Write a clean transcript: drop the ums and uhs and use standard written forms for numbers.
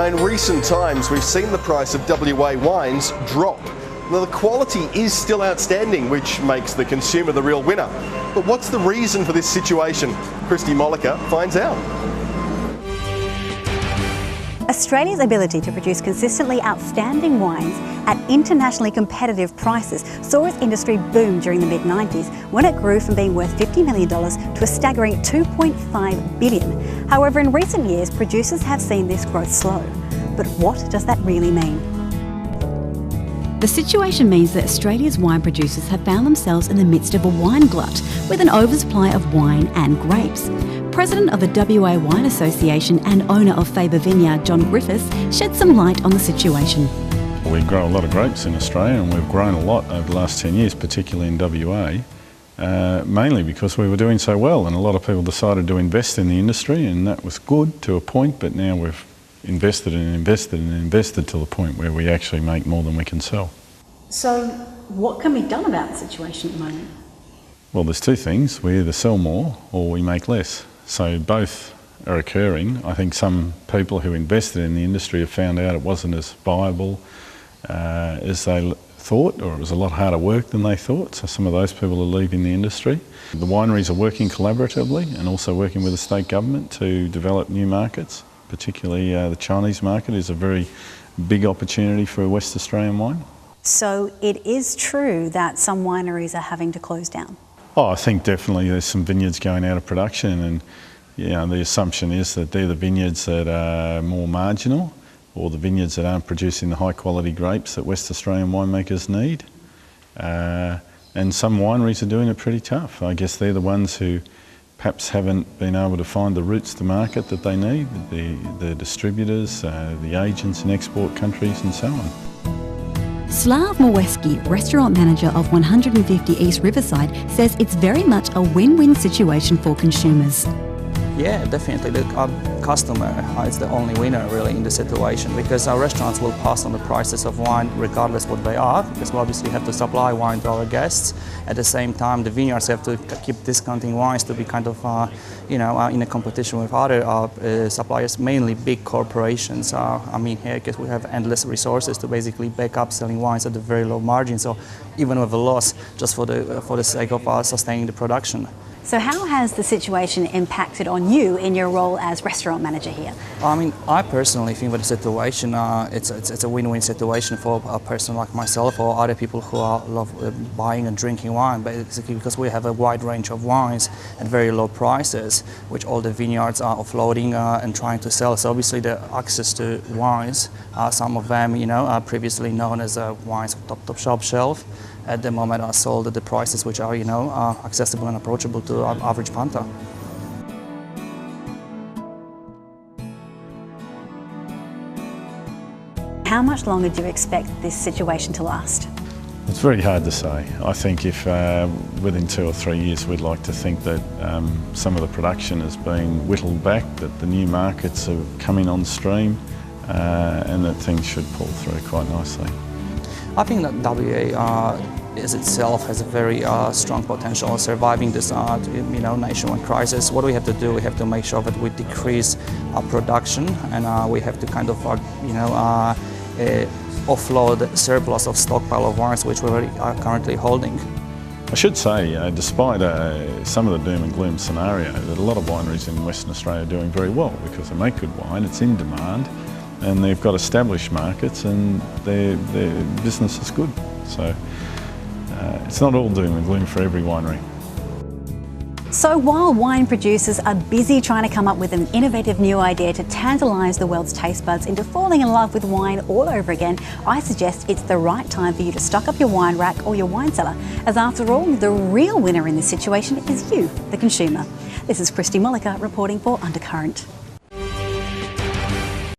Now, in recent times, we've seen the price of WA wines drop. Now, the quality is still outstanding, which makes the consumer the real winner. But what's the reason for this situation? Christy Mollica finds out. Australia's ability to produce consistently outstanding wines at internationally competitive prices saw its industry boom during the mid-90s when it grew from being worth $50 million to a staggering $2.5 billion. However, in recent years, producers have seen this growth slow. But what does that really mean? The situation means that Australia's wine producers have found themselves in the midst of a wine glut with an oversupply of wine and grapes. President of the WA Wine Association and owner of Faber Vineyard, John Griffiths, shed some light on the situation. We grow a lot of grapes in Australia, and we've grown a lot over the last 10 years, particularly in WA, mainly because we were doing so well, and a lot of people decided to invest in the industry, and that was good to a point, but now we've invested and invested and invested to the point where we actually make more than we can sell. So what can be done about the situation at the moment? Well, there's two things. We either sell more or we make less. So both are occurring. I think some people who invested in the industry have found out it wasn't as viable as they thought, or it was a lot harder work than they thought. So some of those people are leaving the industry. The wineries are working collaboratively and also working with the state government to develop new markets. Particularly the Chinese market is a very big opportunity for West Australian wine. So it is true that some wineries are having to close down? Oh, I think definitely there's some vineyards going out of production, and the assumption is that they're the vineyards that are more marginal, or the vineyards that aren't producing the high quality grapes that West Australian winemakers need. And some wineries are doing it pretty tough. I guess they're the ones who perhaps haven't been able to find the routes to market that they need, the distributors, the agents in export countries and so on. Slav Moweski, restaurant manager of 150 East Riverside, says it's very much a win-win situation for consumers. Yeah, definitely. The customer is the only winner really in the situation, because our restaurants will pass on the prices of wine regardless what they are, because we obviously have to supply wine to our guests. At the same time, the vineyards have to keep discounting wines to be kind of, in a competition with other suppliers, mainly big corporations. I mean, here, because we have endless resources to basically back up selling wines at a very low margin, so even with a loss, just for the sake of sustaining the production. So how has the situation impacted on you in your role as restaurant manager here? I mean, I personally think that the situation, it's a win-win situation for a person like myself or other people who love buying and drinking wine, basically because we have a wide range of wines at very low prices, which all the vineyards are offloading and trying to sell. So obviously the access to wines, some of them, previously known as wines of top shelf shelf, at the moment are sold at the prices which are, accessible and approachable to our average punter. How much longer do you expect this situation to last? It's very hard to say. I think if within 2 or 3 years we'd like to think that some of the production has been whittled back, that the new markets are coming on stream, and that things should pull through quite nicely. I think that WA as itself has a very strong potential of surviving this nationwide crisis. What we have to do, we have to make sure that we decrease our production, and we have to kind of offload the surplus of stockpile of wines which we are currently holding. I should say, despite some of the doom and gloom scenario, that a lot of wineries in Western Australia are doing very well because they make good wine, it's in demand, and they've got established markets and their business is good. So it's not all doom and gloom for every winery. So while wine producers are busy trying to come up with an innovative new idea to tantalise the world's taste buds into falling in love with wine all over again, I suggest it's the right time for you to stock up your wine rack or your wine cellar, as after all, the real winner in this situation is you, the consumer. This is Christy Mollica reporting for UnderCurrent.